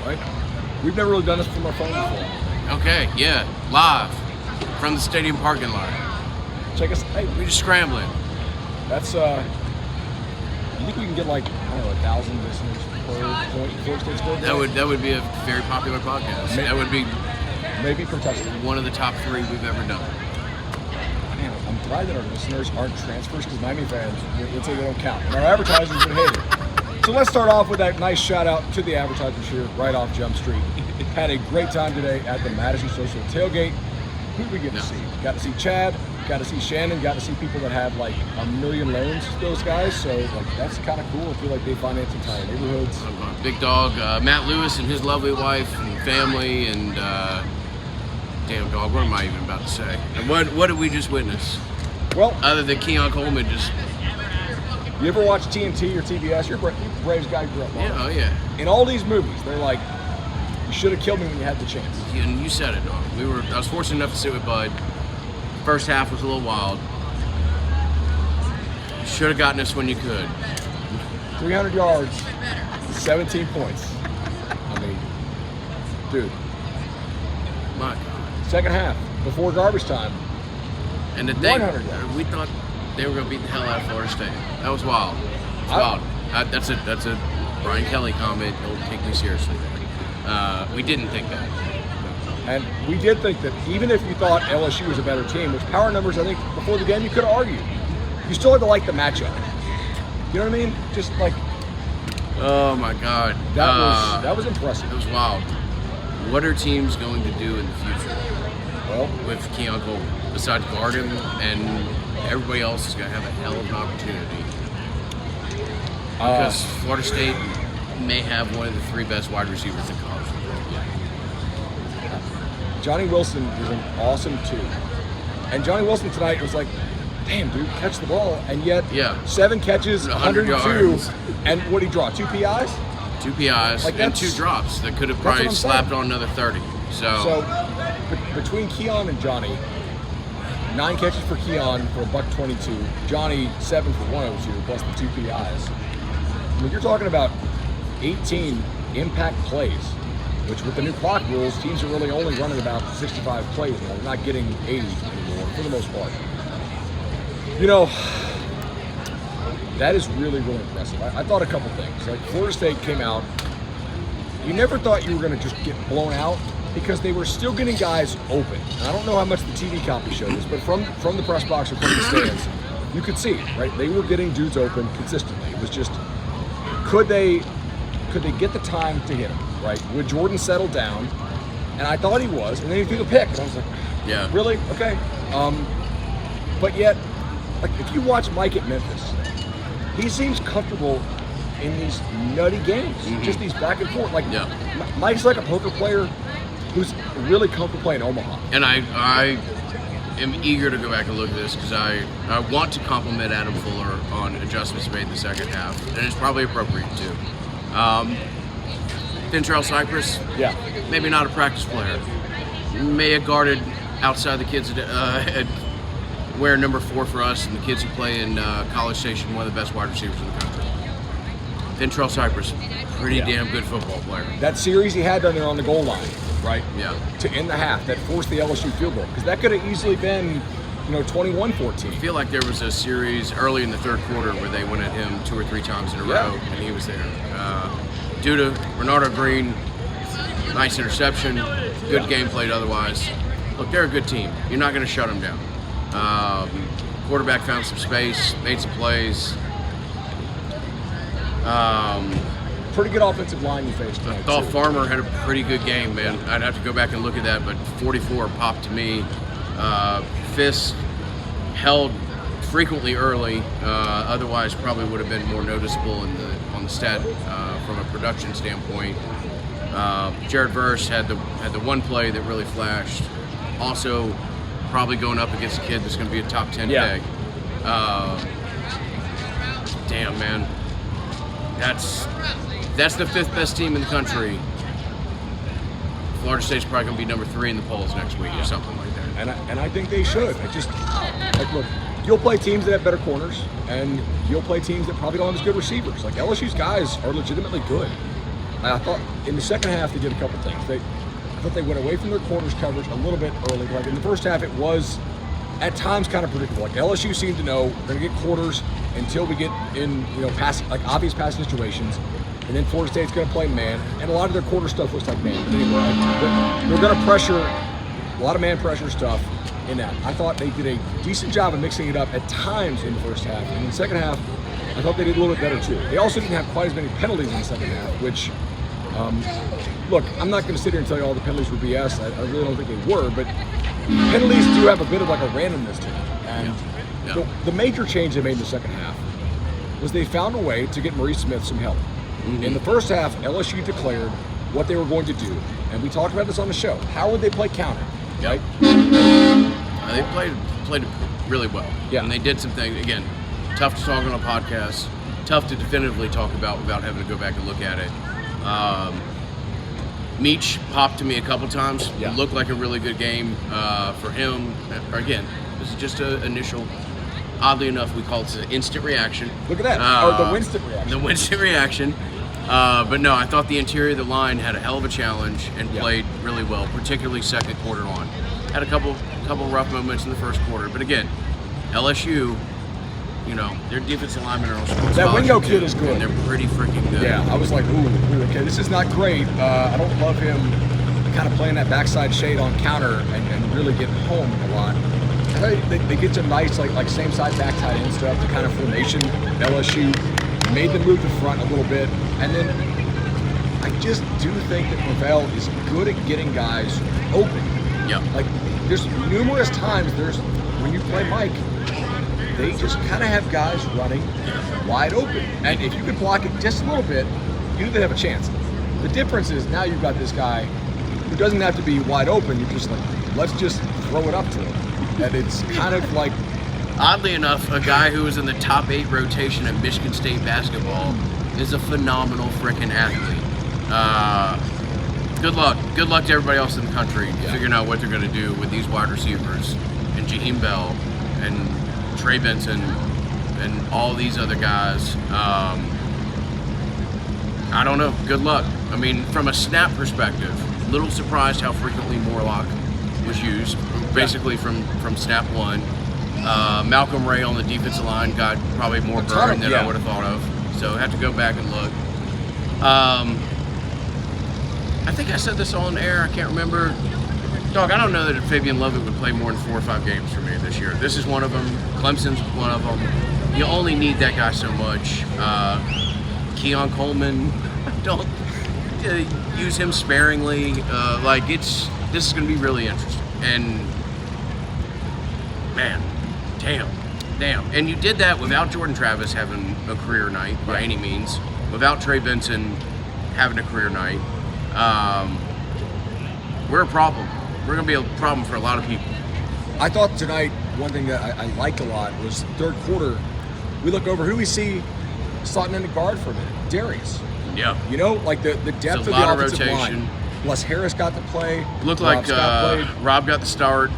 right? We've never really done this from our phone before. Okay, yeah, live from the stadium parking lot. Check us. Hey, We're just scrambling. that's you think we can get like, I don't know, 1,000 listeners per point Florida State score? That would be a very popular podcast. That would be maybe from touchdown. one of the top 3 we've ever done. Man, I'm glad that our listeners aren't transfers because Miami fans would say they don't count. And our advertisers would hate it. So let's start off with that nice shout out to the advertisers here right off Jump Street. Had a great time today at the Madison Social Tailgate. Who did we get to see? Got to see Chad, got to see Shannon, got to see people that have like a million loans, those guys. So like that's kind of cool. I feel like they finance entire neighborhoods. Big dog, Matt Lewis and his lovely wife and family and damn dog, what am I even about to say? And what did we just witness? Well, Other than Keon Coleman just... you ever watch TNT or TBS? You're a Braves guy, grew up on. Yeah, oh yeah. In all these movies, they're like, you should have killed me when you had the chance. And you said it, dog. I was fortunate enough to sit with Bud. First half was a little wild. Should have gotten us when you could. 300 yards, 17 points. I mean, dude. My God. Second half, before garbage time. And the thing, 100 yards. we thought they were going to beat the hell out of Florida State. That was wild. It's wild. That's a Brian Kelly comment. Don't take me seriously. We didn't think that. And we did think that even if you thought LSU was a better team, which power numbers, I think, before the game, you could have argued. You still had to like the matchup. You know what I mean? Just like... Oh, my God. That was impressive. It was wild. What are teams going to do in the future Well, with Keon Coleman? Besides guard him, and everybody else is going to have a hell of an opportunity. Because Florida State may have one of the 3 best wide receivers in college football. Johnny Wilson is an awesome 2. And Johnny Wilson tonight was like, damn, dude, catch the ball. And yet, 7 catches, 100 102. yards. And what did he draw? 2 PIs? 2 PIs Like, and 2 drops that could have probably slapped on another 30. So between Keon and Johnny, 9 catches for Keon for $122. Johnny 7 for 102 plus the 2 PIs. I mean, you're talking about 18 impact plays, which with the new clock rules, teams are really only running about 65 plays now. They're not getting 80 anymore for the most part. You know, that is really, really impressive. I thought a couple things. Like Florida State came out, you never thought you were going to just get blown out because they were still getting guys open. And I don't know how much the TV copy showed this, but from the press box or from the stands, you could see, right? They were getting dudes open consistently. It was just, could they get the time to hit him, right? Would Jordan settle down? And I thought he was, and then he threw the pick, and I was like, yeah, really? Okay. But yet, like if you watch Mike at Memphis, he seems comfortable in these nutty games, just these back and forth. Like Mike's like a poker player who's really comfortable playing Omaha. And I am eager to go back and look at this because I want to compliment Adam Fuller on adjustments made in the second half, and it's probably appropriate too. Fintrell Cypress, maybe not a practice player. May have guarded outside the kids at wear number 4 for us and the kids who play in College Station, one of the best wide receivers in the country. Fintrell Cypress, pretty damn good football player. That series he had down there on the goal line, right? Yeah. To end the half, that forced the LSU field goal. Because that could have easily been, 21-14. I feel like there was a series early in the third quarter where they went at him 2 or 3 times in a row, and he was there. Due to Bernardo Green, nice interception, good game played otherwise. Look, they're a good team. You're not going to shut them down. Quarterback found some space, made some plays. Pretty good offensive line you faced tonight. I thought Farmer had a pretty good game, man. I'd have to go back and look at that, but 44 popped to me. Fisk held frequently early, otherwise probably would have been more noticeable on the stat from a production standpoint. Jared Verse had the one play that really flashed. Also, probably going up against a kid that's going to be a top 10 pick. Damn, man. That's the 5th best team in the country. Florida State's probably going to be number 3 in the polls next week or something like that. And I think they should. Look, you'll play teams that have better corners, and you'll play teams that probably don't have as good receivers. Like LSU's guys are legitimately good. I thought in the second half they did a couple things. I thought they went away from their quarters coverage a little bit early. Like in the first half, it was at times kind of predictable. Like LSU seemed to know we're going to get quarters until we get in, obvious passing situations. And then Florida State's going to play man. And a lot of their quarter stuff looks like man. Anyway, they're going to pressure, a lot of man pressure stuff in that. I thought they did a decent job of mixing it up at times in the first half. And in the second half, I thought they did a little bit better too. They also didn't have quite as many penalties in the second half, which, look, I'm not going to sit here and tell you all the penalties were BS. I really don't think they were, but penalties do have a bit of like a randomness to them. And the major change they made in the second half was they found a way to get Maurice Smith some help. In the first half, LSU declared what they were going to do, and we talked about this on the show. How would they play counter? Right? They played it really well. Yeah. And they did some things, again, tough to talk on a podcast, tough to definitively talk about without having to go back and look at it. Meach popped to me a couple times. Yeah. It looked like a really good game for him. Again, this is just an initial, oddly enough, we call it an instant reaction. Look at that. The Winston reaction. The Winston reaction. But no, I thought the interior of the line had a hell of a challenge and played really well, particularly second quarter on. Had a couple rough moments in the first quarter, but again, LSU, their defensive linemen are on that Wingo kid is good. And they're pretty freaking good. Yeah, I was like, ooh, okay, this is not great. I don't love him kind of playing that backside shade on counter and really getting home a lot. They get to nice like same side back tight end stuff, the kind of formation LSU made them move to front a little bit, and then I just do think that Ravel is good at getting guys open. Yeah. Like there's numerous times when you play Mike, they just kind of have guys running wide open, and if you can block it just a little bit, you know they have a chance. The difference is now you've got this guy who doesn't have to be wide open. You're just like, let's just throw it up to him, and it's kind of like. Oddly enough, a guy who was in the top 8 rotation at Michigan State basketball is a phenomenal freaking athlete. Good luck to everybody else in the country figuring out what they're going to do with these wide receivers and Jaheim Bell and Trey Benson and all these other guys. I don't know. Good luck. I mean, from a snap perspective, little surprised how frequently Morlock was used, basically from snap one. Malcolm Ray on the defensive line got probably more burn than I would have thought of, so I have to go back and look. I think I said this on air, I can't remember. Dog, I don't know that Fabian Lovett would play more than 4 or 5 games for me this year. This is one of them. Clemson's one of them. You only need that guy so much. Keon Coleman, don't use him sparingly. This is going to be really interesting. And man, damn. And you did that without Jordan Travis having a career night by any means, without Trey Benson having a career night. We're a problem. We're going to be a problem for a lot of people. I thought tonight, one thing that I liked a lot was third quarter, we look over, who do we see slotting in the guard for a minute? Darius. Yeah. Like the depth of the offensive line. Bless Harris got to play. Looked like Rob got the start,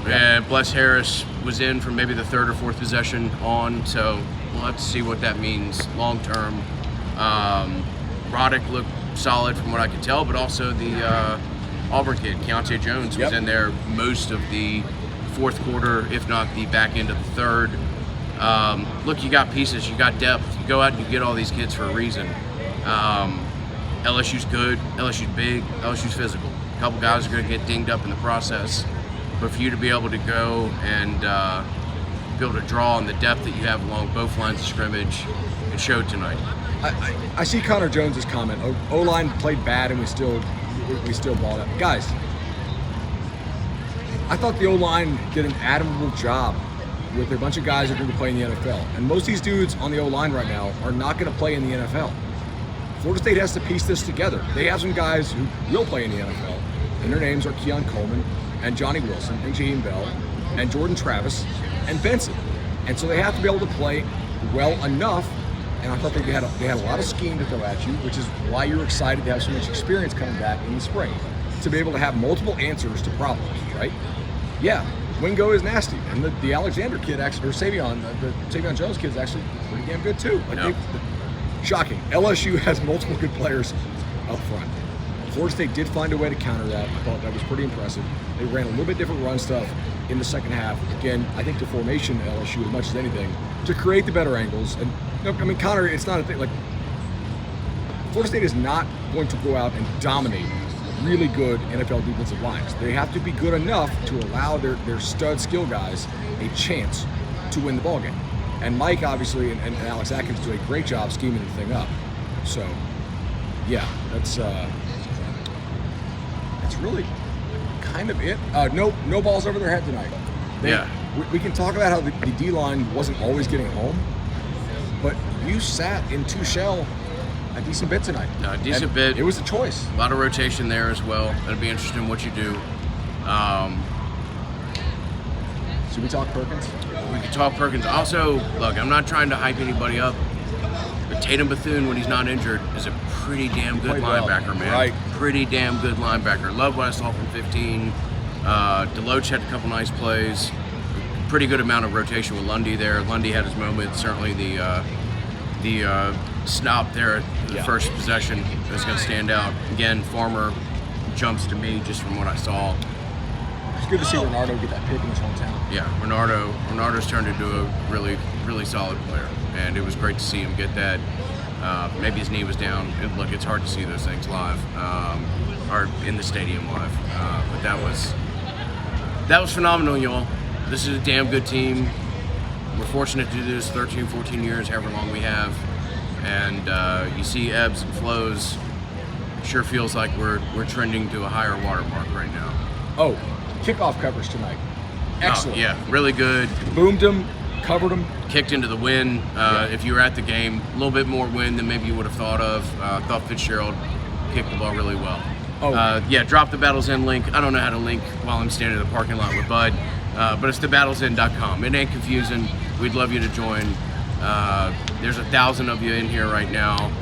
and Bless Harris was in from maybe the third or fourth possession on, so we'll have to see what that means long term. Roddick looked solid from what I could tell, but also the Auburn kid, Keontae Jones, was in there most of the fourth quarter, if not the back end of the third. Look, you got pieces, you got depth. You go out and you get all these kids for a reason. LSU's good, LSU's big, LSU's physical. A couple guys are going to get dinged up in the process, but for you to be able to go and be able to draw on the depth that you have along both lines of scrimmage, it showed tonight. I see Connor Jones's comment. O-line played bad and we still balled up. Guys, I thought the O-line did an admirable job with a bunch of guys that are going to play in the NFL. And most of these dudes on the O-line right now are not going to play in the NFL. Florida State has to piece this together. They have some guys who will play in the NFL, and their names are Keon Coleman and Johnny Wilson and Jaheim Bell and Jordan Travis and Benson. And so they have to be able to play well enough. And I thought they had a lot of scheme to throw at you, which is why you're excited to have so much experience coming back in the spring, to be able to have multiple answers to problems, right? Yeah, Wingo is nasty, and the Alexander kid actually, or Savion Jones kid is actually pretty damn good too. Shocking. LSU has multiple good players up front. Florida State did find a way to counter that. I thought that was pretty impressive. They ran a little bit different run stuff in the second half. Again, I think the formation at LSU, as much as anything, to create the better angles. And I mean, counter, it's not a thing. Like, Florida State is not going to go out and dominate really good NFL defensive lines. They have to be good enough to allow their stud skill guys a chance to win the ballgame. And Mike, obviously, and Alex Atkins do a great job scheming the thing up. So, yeah, that's really kind of it. No balls over their head tonight. We can talk about how the D-line wasn't always getting home, but you sat in two shell a decent bit tonight. A decent bit. It was a choice. A lot of rotation there as well. That'll be interesting what you do. Should we talk Perkins? We can talk Perkins. Also, look, I'm not trying to hype anybody up, but Tatum Bethune, when he's not injured, is a pretty damn good linebacker, man. Right. Pretty damn good linebacker. Love what I saw from 15. Deloach had a couple nice plays. Pretty good amount of rotation with Lundy there. Lundy had his moment. Certainly the stop there at the first possession is going to stand out. Again, Farmer jumps to me just from what I saw. It's good to see Renardo get that pick in his hometown. Yeah, Renardo's turned into a really, really solid player, and it was great to see him get that. Maybe his knee was down. Look, it's hard to see those things live, or in the stadium live. But that was phenomenal, y'all. This is a damn good team. We're fortunate to do this 13, 14 years, however long we have. And you see ebbs and flows. Sure feels like we're trending to a higher watermark right now. Oh, kickoff coverage tonight. Excellent. Oh, yeah, really good. Boomed them, covered them. Kicked into the wind. If you were at the game, a little bit more wind than maybe you would have thought of. Thought Fitzgerald kicked the ball really well. Drop the Battles In link. I don't know how to link while I'm standing in the parking lot with Bud, but it's thebattlesin.com. It ain't confusing. We'd love you to join. There's 1,000 of you in here right now.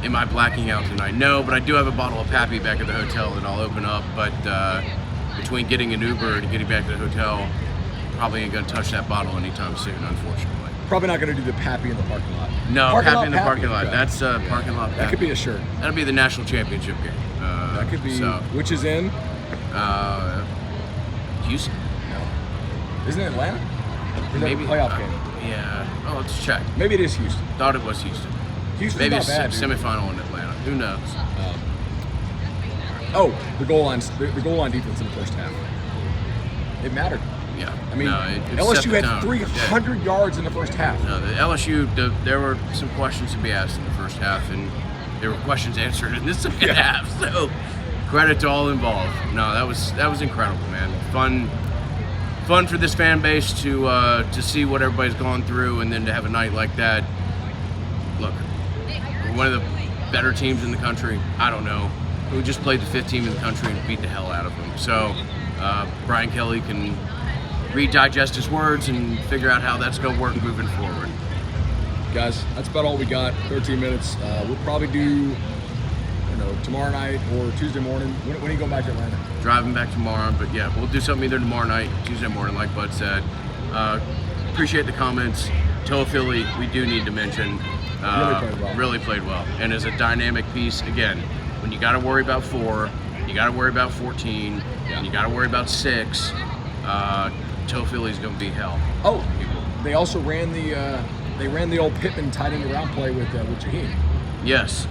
Am I blacking out tonight? No, but I do have a bottle of Pappy back at the hotel that I'll open up. But between getting an Uber and getting back to the hotel, probably ain't gonna touch that bottle anytime soon, unfortunately. Probably not gonna do the Pappy in the parking lot. No, Pappy in the parking lot. That's parking lot. That could be a shirt. That'll be the national championship game. That could be. Which is in? Houston. No. Isn't it Atlanta? Or Maybe a playoff game. Yeah. Oh, let's check. Maybe it is Houston. Thought it was Houston. Houston's Maybe not it's bad, semifinal in Atlanta. Who knows? The goal lines. The goal line defense in the first half. It mattered. Yeah. I mean, it LSU set the had tone. 300 yards in the first half. No, the LSU. There were some questions to be asked in the first half, and there were questions answered in the second half. So, credit to all involved. No, that was incredible, man. Fun for this fan base to see what everybody's gone through, and then to have a night like that. Look, we're one of the better teams in the country. I don't know. We just played the 5th team in the country and beat the hell out of them. So Brian Kelly can redigest his words and figure out how that's going to work moving forward. Guys, that's about all we got. 13 minutes. We'll probably do, tomorrow night or Tuesday morning. When are you going back to Atlanta? Driving back tomorrow, but yeah, we'll do something either tomorrow night, Tuesday morning, like Bud said. Appreciate the comments. Toa Philly, we do need to mention. Really played well. And as a dynamic piece, again, when you got to worry about 4, you got to worry about 14, and you got to worry about 6, Toa Philly's going to be hell. Oh, they also ran the old Pittman tight end around play with Jaheim. Yes,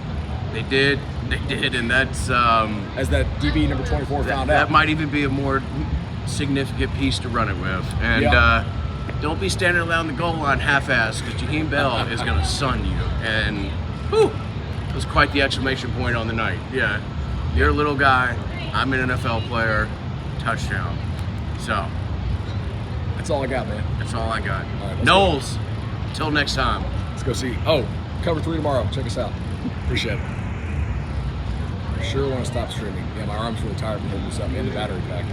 they did, and that's as that DB number 24 found out. That might even be a more significant piece to run it with. And don't be standing around the goal line half-assed, because Jaheim Bell is going to sun you. And whew, it was quite the exclamation point on the night. Yeah, you're a little guy. I'm an NFL player. Touchdown. So that's all I got, man. That's all I got. All right, Knowles, until next time. Let's go see. Cover 3 tomorrow. Check us out. Appreciate it. I sure want to stop streaming. Yeah, my arm's really tired from holding this up in the battery pack.